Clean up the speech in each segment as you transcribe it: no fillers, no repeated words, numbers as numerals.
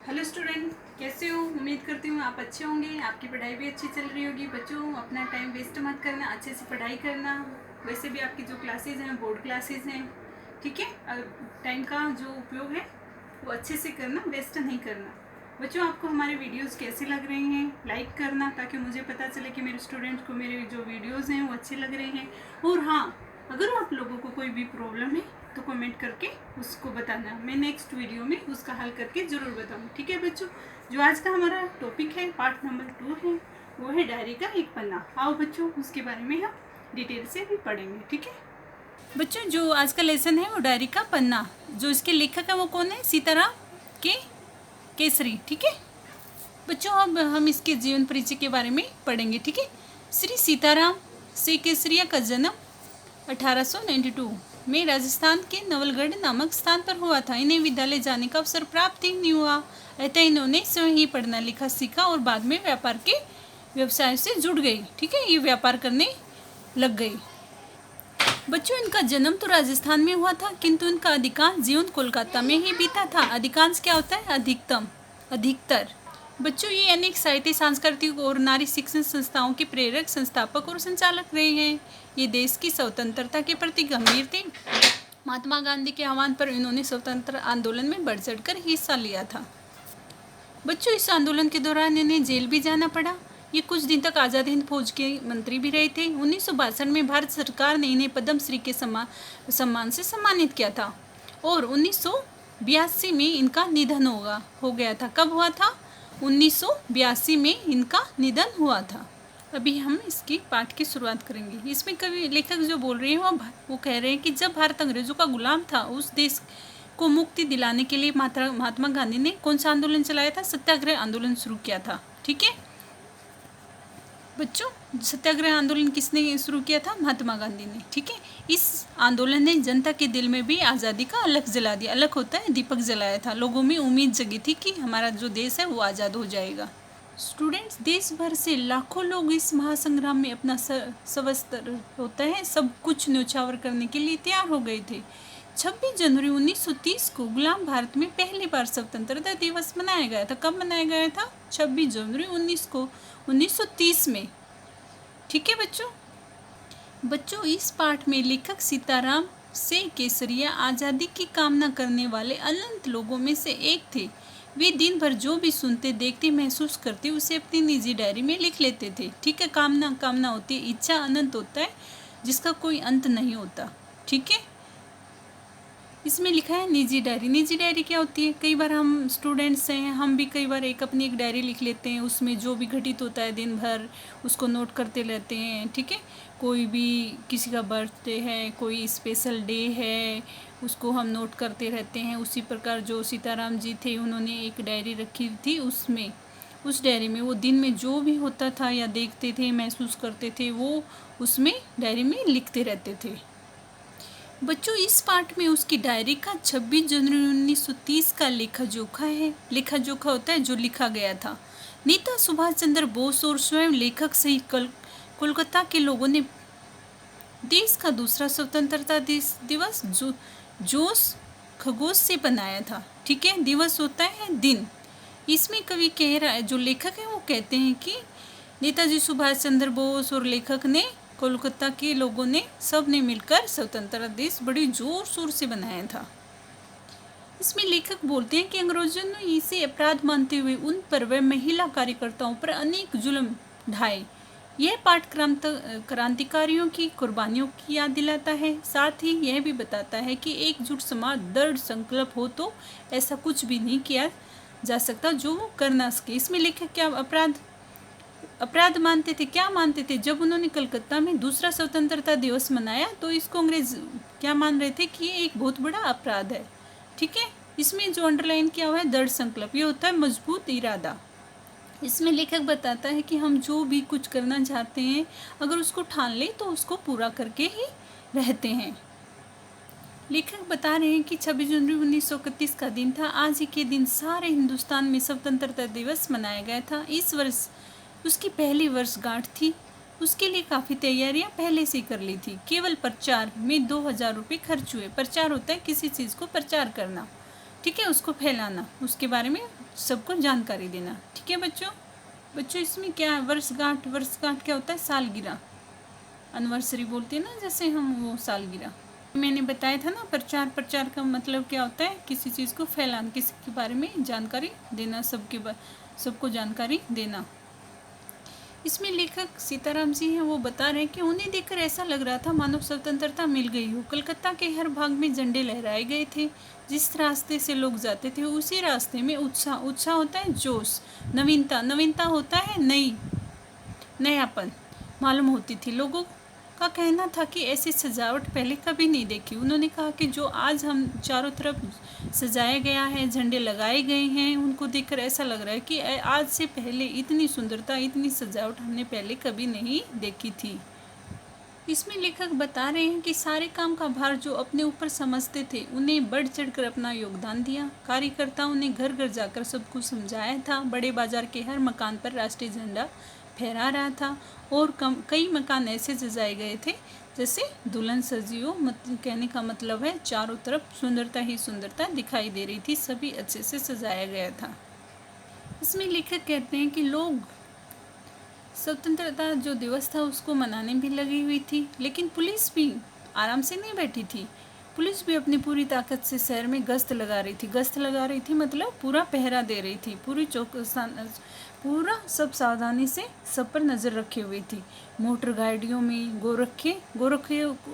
Hello student, कैसे हो? उम्मीद करती हूँ आप अच्छे होंगे, आपकी पढ़ाई भी अच्छी चल रही होगी। बच्चों, अपना टाइम वेस्ट मत करना, अच्छे से पढ़ाई करना। वैसे भी आपकी जो क्लासेज हैं बोर्ड क्लासेज हैं, ठीक है। टाइम का जो उपयोग है वो अच्छे से करना, वेस्ट नहीं करना। बच्चों, आपको हमारे वीडियोस कैसे लग रहे हैं लाइक करना, ताकि मुझे पता चले कि मेरे स्टूडेंट को मेरे जो वीडियोज़ हैं वो अच्छे लग रहे हैं। और हाँ, अगर आप लोगों को कोई भी प्रॉब्लम है तो कमेंट करके उसको बताना, मैं नेक्स्ट वीडियो में उसका हल करके ज़रूर बताऊँ। ठीक है बच्चों, जो आज का हमारा टॉपिक है पार्ट नंबर 2 है, वो है डायरी का एक पन्ना। आओ बच्चों, उसके बारे में हम डिटेल से भी पढ़ेंगे। ठीक है बच्चों, जो आज का लेसन है वो डायरी का पन्ना। जो इसके लेखक है वो कौन है? सीताराम के केसरी। ठीक है बच्चों, अब हम इसके जीवन परिचय के बारे में पढ़ेंगे। ठीक है, श्री सीताराम से केसरिया का जन्म 1892 में राजस्थान के नवलगढ़ नामक स्थान पर हुआ था। इन्हें विद्यालय जाने का अवसर प्राप्त ही नहीं हुआ, अतः इन्होंने स्वयं ही पढ़ना लिखा सीखा और बाद में व्यापार के व्यवसाय से जुड़ गई। ठीक है, ये व्यापार करने लग गई। बच्चों, इनका जन्म तो राजस्थान में हुआ था, किंतु इनका अधिकांश जीवन कोलकाता में ही बीता था। अधिकांश क्या होता है? अधिकतम, अधिकतर। बच्चों, ये अनेक साहित्य, सांस्कृतिक और नारी शिक्षण संस्थाओं के प्रेरक, संस्थापक और संचालक रहे हैं। ये देश की स्वतंत्रता के प्रति गंभीर थे। महात्मा गांधी के आह्वान पर इन्होंने स्वतंत्र आंदोलन में बढ़ चढ़कर हिस्सा लिया था। बच्चों, इस आंदोलन के दौरान इन्हें जेल भी जाना पड़ा। ये कुछ दिन तक आज़ाद हिंद फौज के मंत्री भी रहे थे। 1962 में भारत सरकार ने इन्हें पद्मश्री के सम्मान से सम्मानित किया था और 1982 में इनका निधन हो गया था। कब हुआ था? 1982 में इनका निधन हुआ था। अभी हम इसकी पाठ की शुरुआत करेंगे। इसमें कवि लेखक जो बोल रहे हैं वो कह रहे हैं कि जब भारत अंग्रेजों का गुलाम था, उस देश को मुक्ति दिलाने के लिए महात्मा गांधी ने कौन सा आंदोलन चलाया था? सत्याग्रह आंदोलन शुरू किया था। ठीक है बच्चों, सत्याग्रह आंदोलन किसने शुरू किया था? महात्मा गांधी ने। ठीक है, इस आंदोलन ने जनता के दिल में भी आज़ादी का अलख जला दिया। अलख होता है दीपक जलाया था। लोगों में उम्मीद जगी थी कि हमारा जो देश है वो आज़ाद हो जाएगा। स्टूडेंट्स, देश भर से लाखों लोग इस महासंग्राम में अपना सर्वस्व होता है सब कुछ न्यौछावर करने के लिए तैयार हो गए थे। 26 जनवरी 1930 को गुलाम भारत में पहली बार स्वतंत्रता दिवस मनाया गया था। कब मनाया गया था? 26 जनवरी 1930 में। ठीक है बच्चों, इस पाठ में लेखक सीताराम से केसरिया आज़ादी की कामना करने वाले अनंत लोगों में से एक थे। वे दिन भर जो भी सुनते, देखते, महसूस करते उसे अपनी निजी डायरी में लिख लेते थे। ठीक है, कामना होती है, इच्छा अनंत होता है जिसका कोई अंत नहीं होता। ठीक है, इसमें लिखा है निजी डायरी। निजी डायरी क्या होती है? कई बार हम स्टूडेंट्स हैं, हम भी कई बार अपनी एक डायरी लिख लेते हैं। उसमें जो भी घटित होता है दिन भर उसको नोट करते रहते हैं। ठीक है, कोई भी किसी का बर्थडे है, कोई स्पेशल डे है, उसको हम नोट करते रहते हैं। उसी प्रकार जो सीताराम जी थे, उन्होंने एक डायरी रखी थी। उस डायरी में वो दिन में जो भी होता था या देखते थे, महसूस करते थे, वो उसमें डायरी में लिखते रहते थे। बच्चों, इस पाठ में उसकी डायरी का 26 जनवरी 1930 का लेखा जोखा है। लेखा जोखा होता है जो लिखा गया था। नेता सुभाष चंद्र बोस और स्वयं लेखक सहित कोलकाता के लोगों ने देश का दूसरा स्वतंत्रता दिवस जोश खगोश से बनाया था। ठीक है, दिवस होता है दिन। इसमें कवि कह रहा है, जो लेखक है वो कहते हैं कि नेताजी सुभाष चंद्र बोस और लेखक ने, कोलकाता के लोगों ने, सब ने मिलकर स्वतंत्रता दिवस बड़ी जोर शोर से बनाया था। इसमें लेखक बोलते हैं कि अंग्रेजों ने इसे अपराध मानते हुए उन पर व महिला कार्यकर्ताओं पर अनेक जुल्म ढाए। यह पाठ क्रांतिकारियों की कुर्बानियों की याद दिलाता है। साथ ही यह भी बताता है कि एकजुट समाज दृढ़ संकल्प हो तो ऐसा कुछ भी नहीं किया जा सकता जो वो कर ना सके। इसमें लेखक क्या अपराध मानते थे? क्या मानते थे? जब उन्होंने कलकत्ता में दूसरा स्वतंत्रता दिवस मनाया तो इसको अंग्रेज क्या मान रहे थे कि ये एक बहुत बड़ा अपराध है। ठीक है, इसमें जो अंडरलाइन किया हुआ है दृढ़ संकल्प, ये होता है मजबूत इरादा। इसमें लेखक बताता है कि हम जो भी कुछ करना चाहते हैं, अगर उसको ठान ले तो उसको पूरा करके ही रहते हैं। लेखक बता रहे हैं कि 26 जनवरी 1931 का दिन था। आज ही के दिन सारे हिंदुस्तान में स्वतंत्रता दिवस मनाया गया था। इस वर्ष उसकी पहली वर्षगांठ थी। उसके लिए काफ़ी तैयारियां पहले से कर ली थी। केवल प्रचार में 2000 रुपये खर्च हुए। प्रचार होता है किसी चीज़ को प्रचार करना। ठीक है, उसको फैलाना, उसके बारे में सबको जानकारी देना। ठीक है बच्चों। बच्चों इसमें क्या है, वर्षगांठ क्या होता है, सालगिरह, एनिवर्सरी बोलते हैं ना जैसे हम, वो सालगिरह। मैंने बताया था ना, प्रचार का मतलब क्या होता है, किसी चीज़ को फैलाना, किसी के बारे में जानकारी देना, सबको जानकारी देना। इसमें लेखक सीताराम जी हैं, वो बता रहे हैं कि उन्हें देखकर ऐसा लग रहा था मानो स्वतंत्रता मिल गई हो। कलकत्ता के हर भाग में झंडे लहराए गए थे। जिस रास्ते से लोग जाते थे उसी रास्ते में उत्साह होता है जोश, नवीनता होता है नयापन मालूम होती थी। लोगों का कहना था कि ऐसी सजावट पहले कभी नहीं देखी। उन्होंने कहा कि जो आज हम चारों तरफ सजाया गया है, झंडे लगाए गए हैं, उनको देखकर ऐसा लग रहा है कि आज से पहले इतनी सुंदरता, इतनी सजावट हमने पहले कभी नहीं देखी थी। इसमें लेखक बता रहे हैं कि सारे काम का भार जो अपने ऊपर समझते थे, उन्हें बढ़ चढ़कर अपना योगदान दिया। कार्यकर्ताओं ने घर घर जाकर सबको समझाया था। बड़े बाजार के हर मकान पर राष्ट्रीय झंडा फहरा रहा था और कई मकान ऐसे सजाए गए थे जैसे दुल्हन सजी हो। कहने का मतलब है चारों तरफ सुंदरता ही सुंदरता दिखाई दे रही थी, सभी अच्छे से सजाया गया था। इसमें लेखक कहते हैं कि लोग स्वतंत्रता जो दिवस था उसको मनाने भी लगी हुई थी, लेकिन पुलिस भी आराम से नहीं बैठी थी। पुलिस भी अपनी पूरी ताकत से शहर में गश्त लगा रही थी मतलब पूरा पहरा दे रही थी, पूरा सब सावधानी से सब पर नज़र रखे हुई थी। मोटर गाड़ियों में गोरखे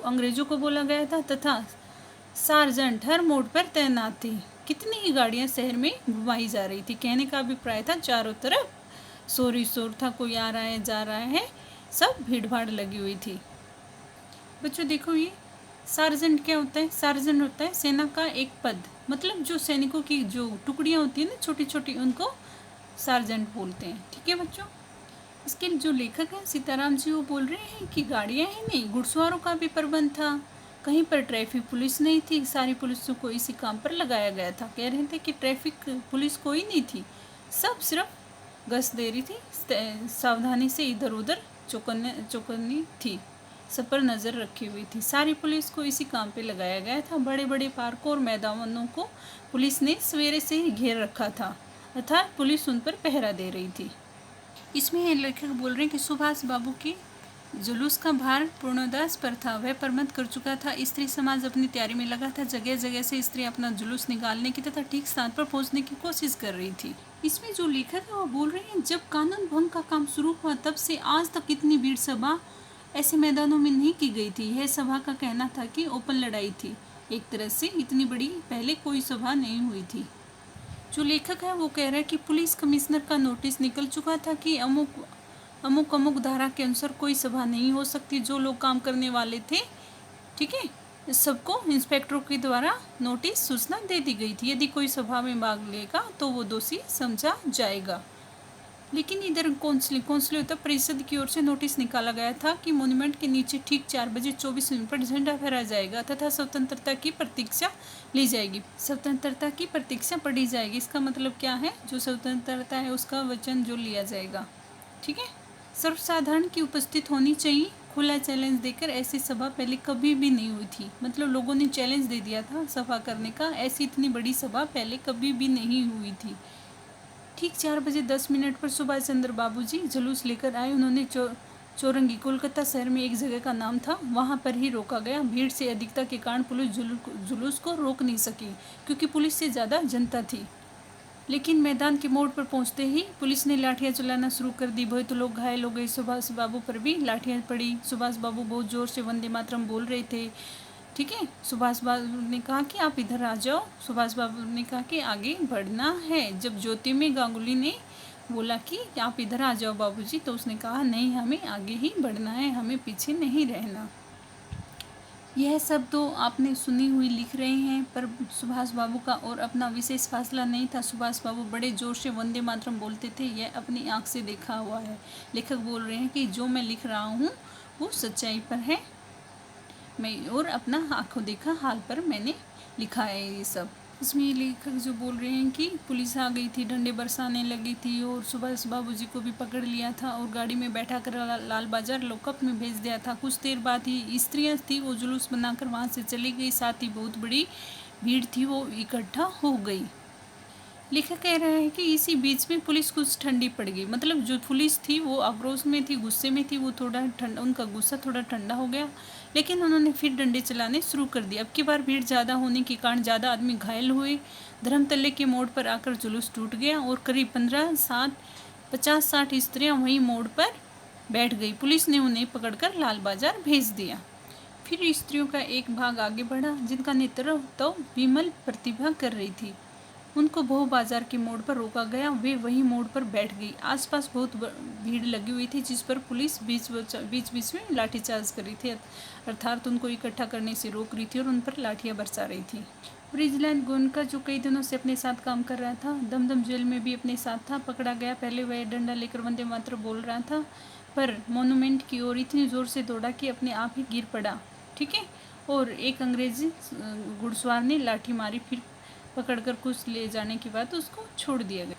अंग्रेजों को बोला गया था तथा सार्जेंट हर मोड़ पर तैनात थे। कितनी ही गाड़ियां शहर में घुमाई जा रही थी। कहने का अभिप्राय था चारों तरफ शोर था, कोई आ रहा है जा रहा है, सब भीड़ भाड़ लगी हुई थी। बच्चों देखो, ये सार्जेंट क्या होता है, सार्जेंट होता है सेना का एक पद, मतलब जो सैनिकों की जो टुकड़ियाँ होती हैं ना छोटी छोटी, उनको सार्जेंट बोलते हैं। ठीक है बच्चों। इसके जो लेखक हैं सीताराम जी, वो बोल रहे हैं कि गाड़ियाँ ही नहीं, घुड़सवारों का भी प्रबंध था। कहीं पर ट्रैफिक पुलिस नहीं थी, सारी पुलिसों को इसी काम पर लगाया गया था। कह रहे थे कि ट्रैफिक पुलिस कोई नहीं थी, सब सिर्फ गश्त दे रही थी, सावधानी से इधर उधर चौकन्नी थी, सब पर नज़र रखी हुई थी। सारी पुलिस को इसी काम पे लगाया गया था। बड़े बड़े पार्कों और मैदानों को पुलिस ने सवेरे से ही घेर रखा था, अर्थात पुलिस उन पर पहरा दे रही थी। इसमें लेखक बोल रहे हैं कि सुभाष बाबू के जुलूस का भार पूर्णदास पर था, वह प्रबंध कर चुका था। स्त्री समाज अपनी तैयारी में लगा था। जगह जगह से स्त्री अपना जुलूस निकालने की तथा ठीक स्थान पर पहुंचने की कोशिश कर रही थी। इसमें जो लेखक है वो बोल रहे हैं, जब कानून भंग का काम शुरू हुआ तब से आज तक इतनी भीड़ सभा ऐसे मैदानों में नहीं की गई थी। यह सभा का कहना था कि ओपन लड़ाई थी, एक तरह से इतनी बड़ी पहले कोई सभा नहीं हुई थी। जो लेखक है वो कह रहा है कि पुलिस कमिश्नर का नोटिस निकल चुका था कि अमुक धारा के अनुसार कोई सभा नहीं हो सकती। जो लोग काम करने वाले थे, ठीक है, सबको इंस्पेक्टरों के द्वारा नोटिस सूचना दे दी गई थी। यदि कोई सभा में भाग लेगा तो वो दोषी समझा जाएगा। लेकिन इधर कौंसिल उत्तर परिषद की ओर से नोटिस निकाला गया था कि मॉन्यूमेंट के नीचे ठीक 4 बजे 24 मिनट पर झंडा फहराया जाएगा तथा स्वतंत्रता की प्रतीक्षा ली जाएगी, स्वतंत्रता की प्रतीक्षा पढ़ी जाएगी। इसका मतलब क्या है, जो स्वतंत्रता है उसका वचन जो लिया जाएगा। ठीक है। सर्वसाधारण की उपस्थित होनी चाहिए। खुला चैलेंज देकर ऐसी सभा पहले कभी भी नहीं हुई थी, मतलब लोगों ने चैलेंज दे दिया था सभा करने का। ऐसी इतनी बड़ी सभा पहले कभी भी नहीं हुई थी। ठीक 4 बजे 10 मिनट पर सुभाष चंद्र बाबू जी जुलूस लेकर आए। उन्होंने चौरंगी, कोलकाता शहर में एक जगह का नाम था, वहां पर ही रोका गया। भीड़ से अधिकता के कारण पुलिस जुलूस को रोक नहीं सकी क्योंकि पुलिस से ज़्यादा जनता थी। लेकिन मैदान के मोड़ पर पहुंचते ही पुलिस ने लाठियां चलाना शुरू कर दी। बहुत तो लोग घायल हो गए। सुभाष बाबू पर भी लाठियां पड़ी। सुभाष बाबू बहुत जोर से वंदे मातरम बोल रहे थे। ठीक है। सुभाष बाबू ने कहा कि आप इधर आ जाओ। सुभाष बाबू ने कहा कि आगे बढ़ना है। जब ज्योतिर्मय गांगुली ने बोला कि आप इधर आ जाओ बाबूजी, तो उसने कहा नहीं, हमें आगे ही बढ़ना है, हमें पीछे नहीं रहना। यह सब तो आपने सुनी हुई लिख रहे हैं, पर सुभाष बाबू का और अपना विशेष फासला नहीं था। सुभाष बाबू बड़े जोर से वंदे मातरम बोलते थे, यह अपनी आंख से देखा हुआ है। लेखक बोल रहे हैं कि जो मैं लिख रहा हूँ वो सच्चाई पर है, मैं और अपना आंखों देखा हाल पर मैंने लिखा है ये सब। इसमें लेखक जो बोल रहे हैं कि पुलिस आ गई थी, डंडे बरसाने लगी थी और सुभाष बाबू जी को भी पकड़ लिया था और गाड़ी में बैठा कर लाल बाजार लॉकअप में भेज दिया था। कुछ देर बाद ही स्त्रियां थी वो जुलूस बनाकर वहां से चली गई। साथ ही बहुत बड़ी भीड़ थी वो इकट्ठा हो गई। लेखक कह रहा है कि इसी बीच में पुलिस कुछ ठंडी पड़ गई, मतलब जो पुलिस थी वो आक्रोश में थी, गुस्से में थी, वो थोड़ा ठंडा, उनका गुस्सा थोड़ा ठंडा हो गया, लेकिन उन्होंने फिर डंडे चलाने शुरू कर दिए। अब की बार भीड़ ज़्यादा होने के कारण ज़्यादा आदमी घायल हुए। धर्मतल्ले के मोड़ पर आकर जुलूस टूट गया और करीब 50-60 स्त्रियाँ वहीं मोड़ पर बैठ गई। पुलिस ने उन्हें पकड़कर लाल बाजार भेज दिया। फिर स्त्रियों का एक भाग आगे बढ़ा, जिनका नेतृत्व तो विमल प्रतिभा कर रही थी। उनको बहु बाजार के मोड़ पर रोका गया, वे वहीं मोड़ पर बैठ गई। आसपास बहुत भीड़ लगी हुई थी, जिस पर पुलिस बीच बीच में लाठीचार्ज कर रही थी, अर्थात उनको इकट्ठा करने से रोक रही थी और उन पर लाठियां बरसा रही थी। ब्रिजलैंड गोयनका, जो कई दिनों से अपने साथ काम कर रहा था, दमदम जेल में भी अपने साथ था, पकड़ा गया। पहले वह डंडा लेकर वंदे मातरम बोल रहा था, पर मोन्यूमेंट की ओर इतनी ज़ोर से दौड़ा कि अपने आप ही गिर पड़ा। ठीक है, और एक अंग्रेजी घुड़सवार ने लाठी मारी, फिर पकड़कर कुछ ले जाने के बाद उसको छोड़ दिया गया।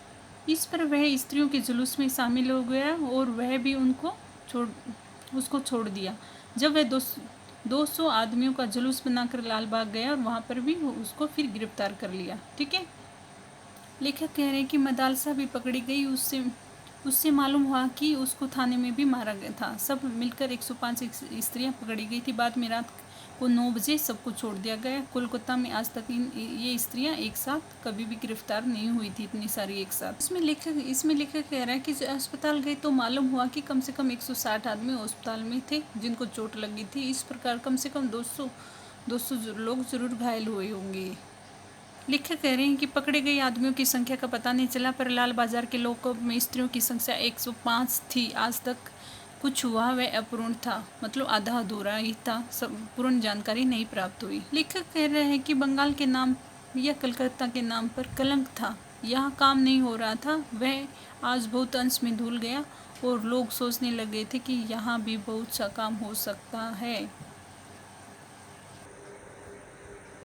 इस पर वह स्त्रियों के जुलूस में शामिल हो गया और वह भी उसको छोड़ दिया। जब वह 200 आदमियों का जुलूस बनाकर लालबाग गया और वहाँ पर भी उसको फिर गिरफ्तार कर लिया। ठीक है, लेखक कह रहे हैं कि मदालसा भी पकड़ी गई। उससे मालूम हुआ कि उसको थाने में भी मारा गया था। सब मिलकर 105 स्त्रियां पकड़ी गई थी। बाद में रात को 9 बजे सबको छोड़ दिया गया। कोलकाता में आज तक ये स्त्रियां एक साथ कभी भी गिरफ्तार नहीं हुई थी, इतनी सारी एक साथ। इसमें लेखक कह रहा है कि अस्पताल गए तो मालूम हुआ कि कम से कम 160 आदमी अस्पताल में थे जिनको चोट लगी थी। इस प्रकार कम से कम 200 लोग जरूर घायल हुए होंगे। लेखक कह रहे हैं कि पकड़े गए आदमियों की संख्या का पता नहीं चला, पर लाल बाजार के लॉकअप में स्त्रियों की संख्या 105 थी। आज तक कुछ हुआ वह अपूर्ण था, मतलब आधा अधूरा ही था, सब पूर्ण जानकारी नहीं प्राप्त हुई। लेखक कह रहे हैं कि बंगाल के नाम या कलकत्ता के नाम पर कलंक था, यहाँ काम नहीं हो रहा था, वह आज बहुत अंश में धुल गया और लोग सोचने लगे थे कि यहाँ भी बहुत सा काम हो सकता है।